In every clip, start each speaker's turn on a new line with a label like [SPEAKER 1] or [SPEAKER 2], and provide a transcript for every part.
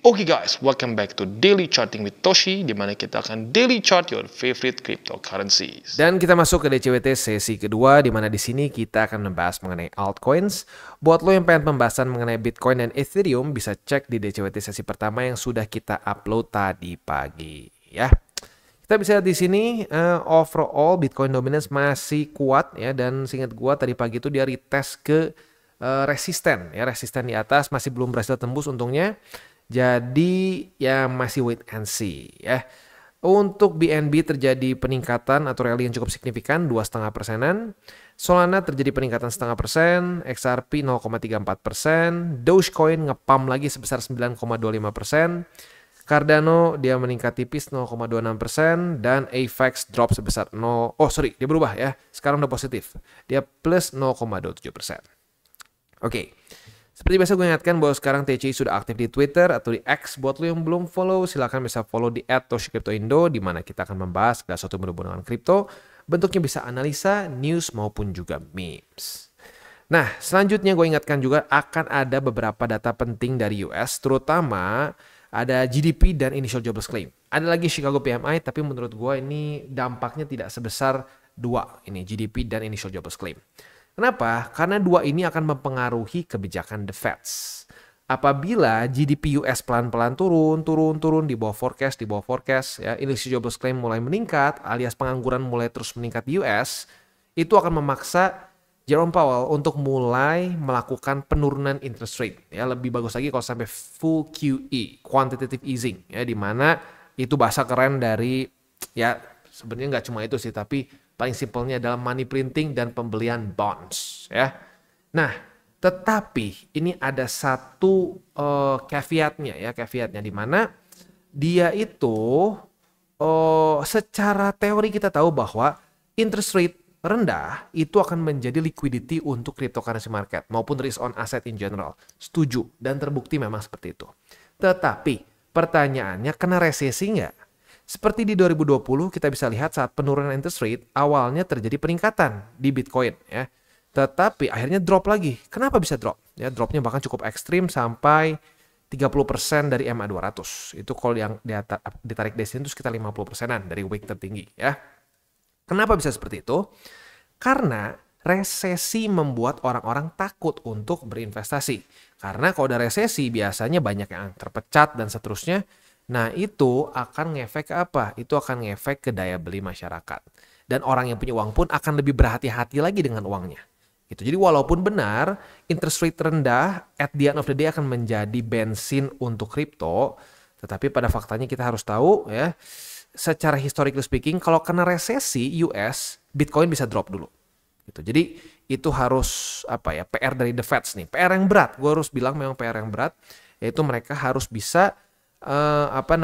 [SPEAKER 1] Oke guys, welcome back to Daily Charting with Toshi, di mana kita akan daily chart your favorite cryptocurrencies.
[SPEAKER 2] Dan kita masuk ke DCWT sesi kedua, di mana di sini kita akan membahas mengenai altcoins. Buat lo yang pengen pembahasan mengenai Bitcoin dan Ethereum, bisa cek di DCWT sesi pertama yang sudah kita upload tadi pagi, ya. Kita bisa lihat di sini overall Bitcoin dominance masih kuat ya, dan seingat gua tadi pagi itu dia retest ke resisten ya, resisten di atas masih belum berhasil tembus untungnya. Jadi ya masih wait and see ya. Untuk BNB terjadi peningkatan atau rally yang cukup signifikan 2,5%. Solana terjadi peningkatan 0,5%, XRP 0,34%, Dogecoin ngepam lagi sebesar 9,25%. Cardano dia meningkat tipis 0,26% dan AVAX drop sebesar dia berubah ya. Sekarang udah positif. Dia plus 0,27%. Oke. Seperti biasa gue ingatkan bahwa sekarang TCI sudah aktif di Twitter atau di X. Buat lo yang belum follow, silahkan bisa follow di @toshicryptoindo, di mana kita akan membahas segala sesuatu berhubungan dengan kripto. Bentuknya bisa analisa, news, maupun juga memes. Nah, selanjutnya gue ingatkan juga akan ada beberapa data penting dari US, terutama ada GDP dan Initial Jobless Claim. Ada lagi Chicago PMI, tapi menurut gue ini dampaknya tidak sebesar dua ini, GDP dan Initial Jobless Claim. Kenapa? Karena dua ini akan mempengaruhi kebijakan The Fed. Apabila GDP US pelan-pelan turun di bawah forecast, ya, Initial Jobless Claim mulai meningkat, alias pengangguran mulai terus meningkat di US, itu akan memaksa Jerome Powell untuk mulai melakukan penurunan interest rate. Ya, lebih bagus lagi kalau sampai full QE, quantitative easing, ya, di mana itu bahasa keren dari, ya sebenarnya nggak cuma itu sih, tapi paling simpelnya adalah money printing dan pembelian bonds, ya. Nah, tetapi ini ada satu caveatnya di mana dia itu secara teori kita tahu bahwa interest rate rendah itu akan menjadi liquidity untuk cryptocurrency market maupun risk on asset in general. Setuju dan terbukti memang seperti itu. Tetapi pertanyaannya, kena resesi nggak? Seperti di 2020 kita bisa lihat saat penurunan interest rate awalnya terjadi peningkatan di Bitcoin ya. Tetapi akhirnya drop lagi. Kenapa bisa drop? Ya, dropnya bahkan cukup ekstrim sampai 30% dari MA200. Itu kalau yang ditarik dari sini itu sekitar 50%-an dari week tertinggi ya. Kenapa bisa seperti itu? Karena resesi membuat orang-orang takut untuk berinvestasi. Karena kalau ada resesi biasanya banyak yang terpecat dan seterusnya. Nah, itu akan ngefek ke apa? Itu akan ngefek ke daya beli masyarakat. Dan orang yang punya uang pun akan lebih berhati-hati lagi dengan uangnya. Gitu. Jadi walaupun benar interest rate rendah at the end of the day akan menjadi bensin untuk kripto, tetapi pada faktanya kita harus tahu ya, secara historically speaking kalau kena resesi US, Bitcoin bisa drop dulu. Gitu. Jadi itu harus PR dari The Fed nih. PR yang berat. Gue harus bilang memang PR yang berat, yaitu mereka harus bisa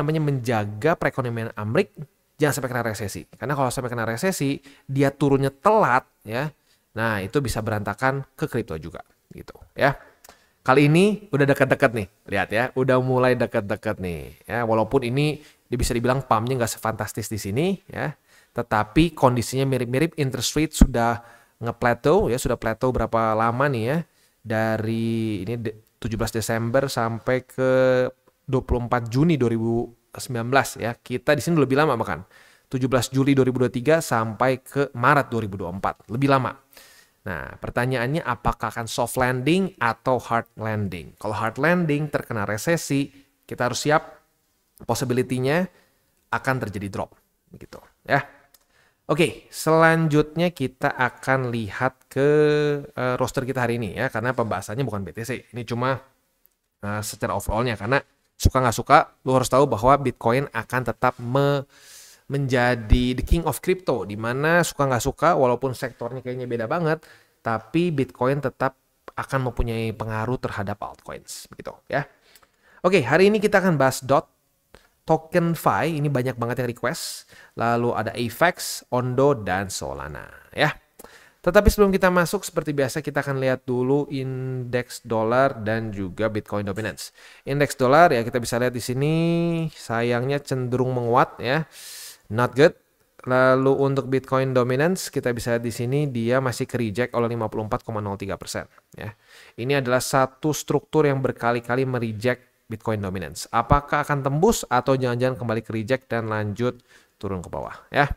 [SPEAKER 2] menjaga perekonomian Amerika jangan sampai kena resesi. Karena kalau sampai kena resesi, dia turunnya telat ya. Nah, itu bisa berantakan ke kripto juga gitu ya. Kali ini udah dekat-dekat nih. Lihat ya, udah mulai dekat-dekat nih ya. Walaupun ini bisa dibilang pumpnya nggak sefantastis di sini ya. Tetapi kondisinya mirip-mirip, interest rate sudah nge-plateau ya, sudah plateau berapa lama nih ya. Dari ini 17 Desember sampai ke 24 Juni 2019 ya. Kita di sini lebih lama bahkan. 17 Juli 2023 sampai ke Maret 2024. Lebih lama. Nah, pertanyaannya apakah akan soft landing atau hard landing? Kalau hard landing terkena resesi, kita harus siap possibility-nya akan terjadi drop gitu ya. Oke, selanjutnya kita akan lihat ke roster kita hari ini ya, karena pembahasannya bukan BTC. Ini cuma secara overall-nya, karena suka nggak suka, lu harus tahu bahwa Bitcoin akan tetap menjadi the king of crypto, di mana suka nggak suka, walaupun sektornya kayaknya beda banget, tapi Bitcoin tetap akan mempunyai pengaruh terhadap altcoins, begitu ya. Oke, hari ini kita akan bahas DOT, TokenFi, ini banyak banget yang request, lalu ada AVAX, Ondo, dan Solana ya. Tetapi sebelum kita masuk, seperti biasa kita akan lihat dulu indeks dolar dan juga Bitcoin dominance. Indeks dolar ya kita bisa lihat di sini sayangnya cenderung menguat ya. Not good. Lalu untuk Bitcoin dominance kita bisa lihat di sini dia masih ke reject oleh 54,03% ya. Ini adalah satu struktur yang berkali-kali mereject Bitcoin dominance. Apakah akan tembus atau jangan-jangan kembali ke reject dan lanjut turun ke bawah ya.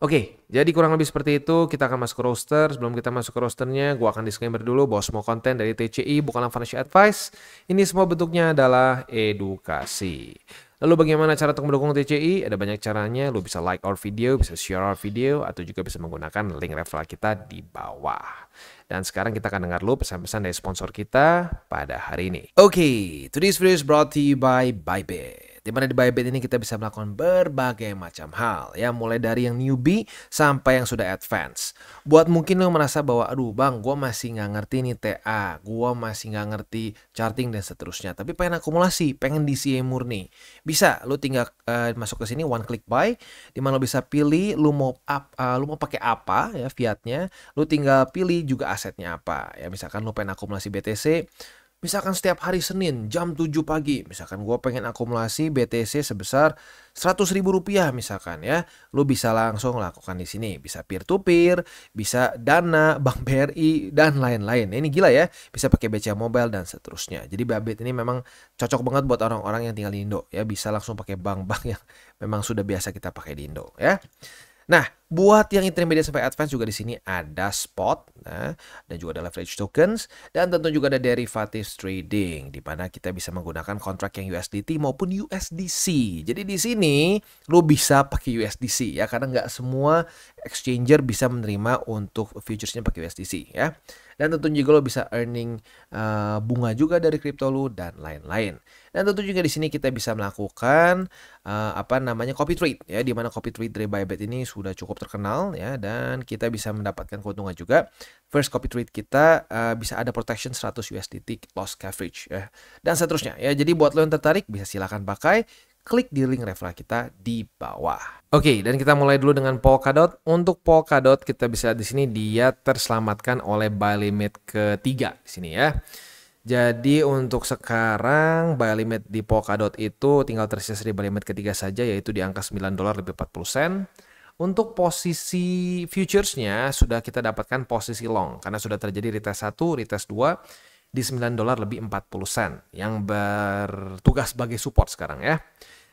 [SPEAKER 2] Oke, jadi kurang lebih seperti itu. Kita akan masuk ke roster. Sebelum kita masuk ke rosternya, gue akan disclaimer dulu bahwa semua konten dari TCI bukanlah financial advice. Ini semua bentuknya adalah edukasi. Lalu bagaimana cara untuk mendukung TCI? Ada banyak caranya. Lu bisa like our video, bisa share our video, atau juga bisa menggunakan link referral kita di bawah. Dan sekarang kita akan dengar dulu pesan-pesan dari sponsor kita pada hari ini. Oke, today's video is brought to you by Bybit. Di mana di Bybit ini kita bisa melakukan berbagai macam hal ya, mulai dari yang newbie sampai yang sudah advance. Buat mungkin lo merasa bahwa aduh bang, gue masih nggak ngerti nih TA, gue masih nggak ngerti charting dan seterusnya, tapi pengen akumulasi, pengen DCA murni, bisa lo tinggal masuk ke sini one click buy, di mana lo bisa pilih lo mau pakai apa ya fiatnya, lo tinggal pilih juga asetnya apa ya. Misalkan lo pengen akumulasi BTC, misalkan setiap hari Senin jam 7 pagi, misalkan gue pengen akumulasi BTC sebesar 100.000 rupiah misalkan ya, lu bisa langsung lakukan di sini. Bisa peer to peer, bisa Dana, Bank BRI dan lain-lain. Ini gila ya, bisa pakai BCA Mobile dan seterusnya. Jadi Bybit ini memang cocok banget buat orang-orang yang tinggal di Indo ya, bisa langsung pakai bank-bank yang memang sudah biasa kita pakai di Indo ya. Nah, buat yang intermediate sampai advance juga di sini ada spot, nah, dan juga ada leverage tokens, dan tentu juga ada derivatives trading, di mana kita bisa menggunakan kontrak yang USDT maupun USDC. Jadi di sini lo bisa pakai USDC ya, karena nggak semua exchanger bisa menerima untuk futuresnya pakai USDC ya. Dan tentu juga lo bisa earning bunga juga dari kripto lo dan lain-lain. Dan tentu juga di sini kita bisa melakukan copy trade ya, di mana copy trade dari Bybit ini sudah cukup terkenal ya, dan kita bisa mendapatkan keuntungan juga. First copy trade kita bisa ada protection 100 USDT loss coverage ya, dan seterusnya ya. Jadi buat lo yang tertarik bisa silakan pakai, klik di link referral kita di bawah. Oke, dan kita mulai dulu dengan Polkadot. Untuk Polkadot kita bisa lihat di sini dia terselamatkan oleh buy limit ketiga di sini ya. Jadi untuk sekarang buy limit di Polkadot itu tinggal tersisa di buy limit ketiga saja, yaitu di angka $9 lebih 40 sen. Untuk posisi futuresnya sudah kita dapatkan posisi long karena sudah terjadi retest 1, retest 2 di $9 lebih 40 sen yang bertugas sebagai support sekarang ya.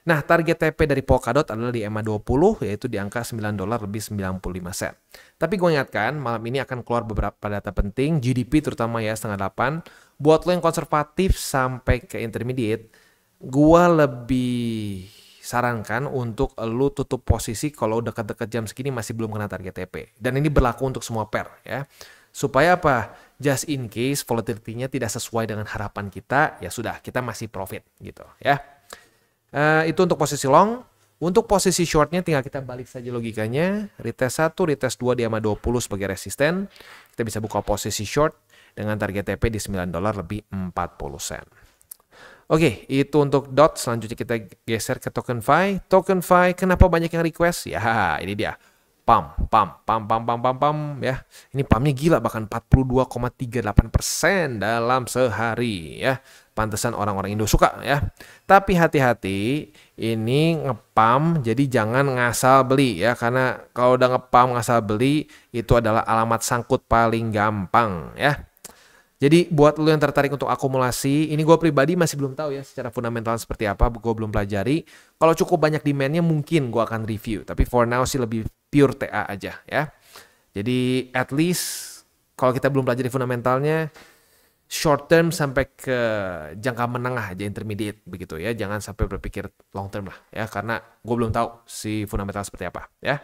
[SPEAKER 2] Nah, target TP dari Polkadot adalah di EMA20, yaitu di angka $9 lebih 95 sen. Tapi gue ingatkan, malam ini akan keluar beberapa data penting, GDP terutama ya, setengah 8. Buat lo yang konservatif sampai ke intermediate, gue lebih sarankan untuk lo tutup posisi kalau dekat-dekat jam segini masih belum kena target TP. Dan ini berlaku untuk semua pair ya. Supaya apa? Just in case volatility-nya tidak sesuai dengan harapan kita, ya sudah, kita masih profit gitu ya. Itu untuk posisi long. Untuk posisi shortnya tinggal kita balik saja logikanya. Retest 1, retest 2 di EMA 20 sebagai resisten. Kita bisa buka posisi short dengan target TP di $9 lebih 40 sen. Oke, itu untuk DOT. Selanjutnya kita geser ke TokenFi. TokenFi, kenapa banyak yang request? Ya, ini dia. Pam ya. Ini pamnya gila, bahkan 42,38% dalam sehari ya. Pantesan orang-orang Indo suka ya. Tapi hati-hati, ini ngepam, jadi jangan ngasal beli ya, karena kalau udah ngepam ngasal beli itu adalah alamat sangkut paling gampang ya. Jadi buat lo yang tertarik untuk akumulasi, ini gue pribadi masih belum tahu ya secara fundamental seperti apa, gue belum pelajari. Kalau cukup banyak demandnya mungkin gue akan review, tapi for now sih lebih pure TA aja ya. Jadi at least kalau kita belum pelajari fundamentalnya, short term sampai ke jangka menengah aja, intermediate begitu ya. Jangan sampai berpikir long term lah ya, karena gue belum tahu si fundamental seperti apa ya.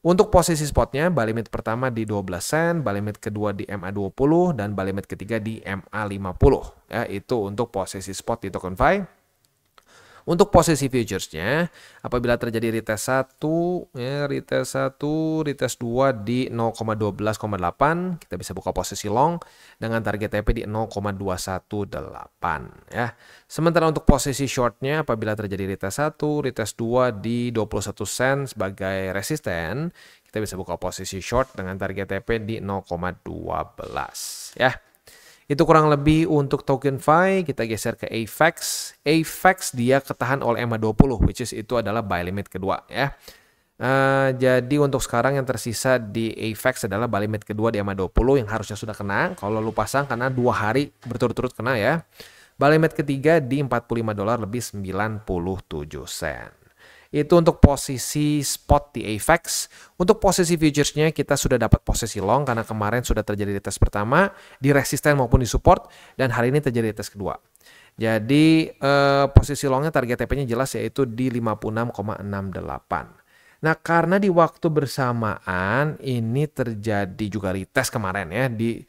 [SPEAKER 2] Untuk posisi spotnya, buy limit pertama di 12 sen, buy limit kedua di MA20, dan buy limit ketiga di MA50. Ya, itu untuk posisi spot di TokenFi. Untuk posisi futuresnya, apabila terjadi retest 1, ya, retest 1, retest 2 di 0,12,8, kita bisa buka posisi long dengan target TP di 0,218 ya. Sementara untuk posisi shortnya, apabila terjadi retest 1, retest 2 di 21 sen sebagai resisten, kita bisa buka posisi short dengan target TP di 0,12 ya. Itu kurang lebih untuk TokenFi. Kita geser ke AVAX. AVAX dia ketahan oleh EMA20, which is itu adalah buy limit kedua ya. Jadi untuk sekarang yang tersisa di AVAX adalah buy limit kedua di EMA20 yang harusnya sudah kena. Kalau lu pasang karena 2 hari berturut-turut kena ya. Buy limit ketiga di $45 lebih 97 sen. Itu untuk posisi spot di AVAX. Untuk posisi futuresnya kita sudah dapat posisi long karena kemarin sudah terjadi di tes pertama, di resisten maupun di support, dan hari ini terjadi di tes kedua. Jadi posisi longnya target TP-nya jelas yaitu di 56,68. Nah karena di waktu bersamaan ini terjadi juga retest kemarin ya di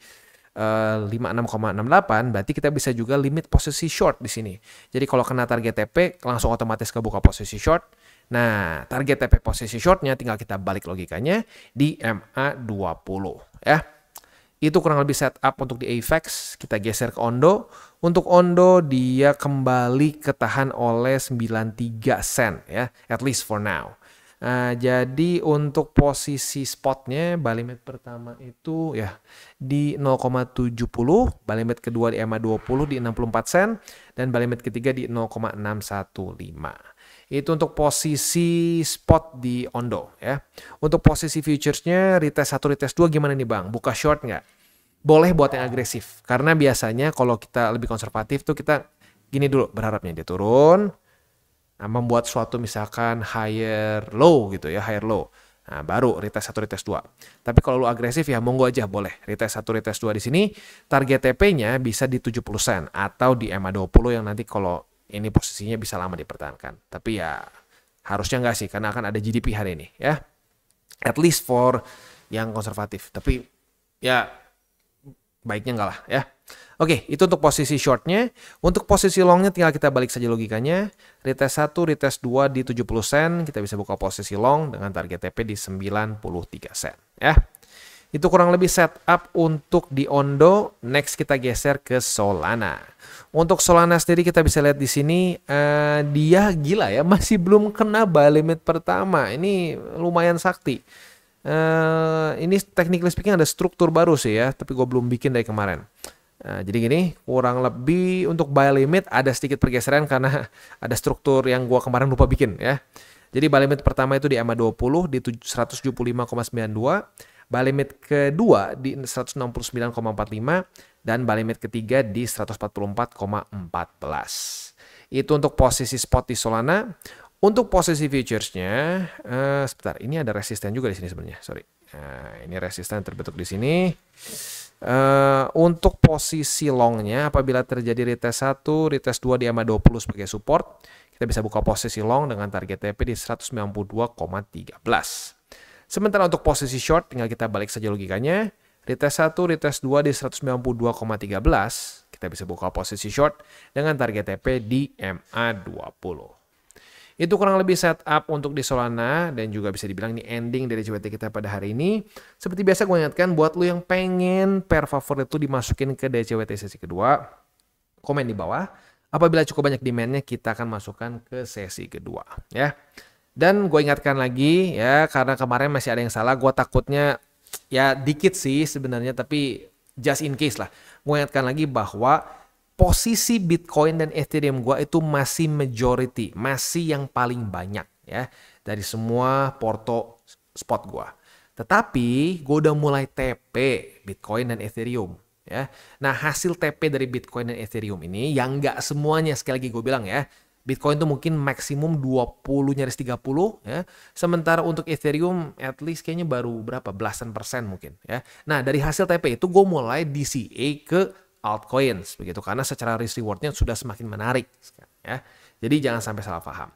[SPEAKER 2] 56,68, berarti kita bisa juga limit posisi short di sini. Jadi kalau kena target TP langsung otomatis kebuka posisi short. Nah, target TP posisi shortnya tinggal kita balik logikanya di MA20 ya. Itu kurang lebih setup untuk di AVAX. Kita geser ke Ondo. Untuk Ondo dia kembali ketahan oleh 93 sen ya, at least for now. Jadi untuk posisi spotnya buy limit pertama itu ya di 0,70, buy limit kedua di MA20 di 64 sen, dan buy limit ketiga di 0,615. Itu untuk posisi spot di Ondo ya. Untuk posisi futuresnya retest 1, retest 2 gimana nih Bang? Buka short nggak? Boleh buat yang agresif. Karena biasanya kalau kita lebih konservatif tuh kita gini dulu, berharapnya dia turun. Nah, membuat suatu misalkan higher low gitu ya, higher low. Nah, baru retest 1, retest 2. Tapi kalau lu agresif ya monggo aja boleh. Retest 1, retest 2 di sini. Target TP-nya bisa di 70 sen atau di MA20 yang nanti kalau ini posisinya bisa lama dipertahankan. Tapi ya harusnya nggak sih karena akan ada GDP hari ini ya. At least for yang konservatif. Tapi ya baiknya enggak lah ya. Oke, itu untuk posisi shortnya. Untuk posisi longnya tinggal kita balik saja logikanya. Retest 1, retest 2 di 70 sen. Kita bisa buka posisi long dengan target TP di 93 sen ya. Itu kurang lebih setup untuk di Ondo. Next kita geser ke Solana. Untuk Solana sendiri kita bisa lihat di sini dia gila ya, masih belum kena buy limit pertama. Ini lumayan sakti. Ini technically speaking ada struktur baru sih ya, tapi gue belum bikin dari kemarin. Jadi gini, kurang lebih untuk buy limit ada sedikit pergeseran karena ada struktur yang gue kemarin lupa bikin ya. Jadi buy limit pertama itu di MA20 di 175,92. Buy limit kedua di 169,45 dan buy limit ketiga di 144,14. Itu untuk posisi spot di Solana. Untuk posisi futuresnya, sebentar, ini ada resisten juga di sini sebenarnya. Sorry, ini resisten terbentuk di sini. Untuk posisi longnya, apabila terjadi retest 1, retest 2 di MA20 sebagai support, kita bisa buka posisi long dengan target TP di 192,13. Sementara untuk posisi short, tinggal kita balik saja logikanya. Retest 1, retest 2 di 192,13. Kita bisa buka posisi short dengan target TP di MA20. Itu kurang lebih setup untuk di Solana dan juga bisa dibilang ini ending dari JWT kita pada hari ini. Seperti biasa gue ingatkan buat lu yang pengen pair favorit itu dimasukin ke DCWT sesi kedua, komen di bawah. Apabila cukup banyak demandnya kita akan masukkan ke sesi kedua ya. Dan gue ingatkan lagi ya, karena kemarin masih ada yang salah, gue takutnya ya dikit sih sebenarnya, tapi just in case lah. Gue ingatkan lagi bahwa posisi Bitcoin dan Ethereum gue itu masih majority, masih yang paling banyak ya dari semua porto spot gue. Tetapi gue udah mulai TP Bitcoin dan Ethereum ya. Nah hasil TP dari Bitcoin dan Ethereum ini yang nggak semuanya, sekali lagi gue bilang ya, Bitcoin tuh mungkin maksimum 20 nyaris 30 ya. Sementara untuk Ethereum at least kayaknya baru berapa belasan persen mungkin ya. Nah dari hasil TP itu gue mulai DCA ke altcoins begitu karena secara risk rewardnya sudah semakin menarik ya. Jadi jangan sampai salah paham.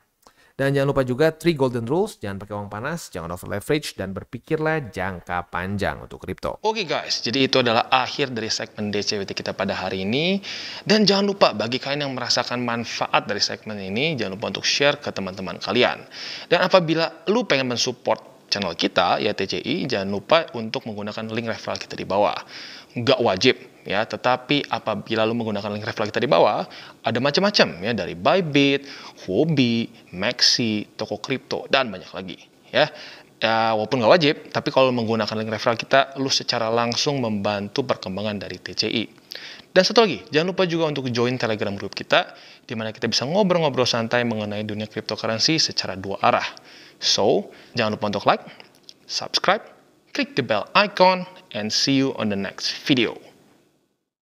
[SPEAKER 2] Dan jangan lupa juga 3 golden rules, jangan pakai uang panas, jangan over leverage, dan berpikirlah jangka panjang untuk kripto.
[SPEAKER 1] Oke guys, jadi itu adalah akhir dari segmen DCWT kita pada hari ini. Dan jangan lupa bagi kalian yang merasakan manfaat dari segmen ini, jangan lupa untuk share ke teman-teman kalian. Dan apabila lu pengen mensupport channel kita, ya TCI, jangan lupa untuk menggunakan link referral kita di bawah. Nggak wajib ya, tetapi apabila lu menggunakan link referral kita di bawah, ada macam-macam ya, dari Bybit, Huobi, Maxi, toko kripto, dan banyak lagi ya. Ya walaupun nggak wajib, tapi kalau menggunakan link referral kita, lu secara langsung membantu perkembangan dari TCI. Dan satu lagi, jangan lupa juga untuk join Telegram group kita, di mana kita bisa ngobrol-ngobrol santai mengenai dunia cryptocurrency secara dua arah. So, jangan lupa untuk like, subscribe, click the bell icon, and see you on the next video.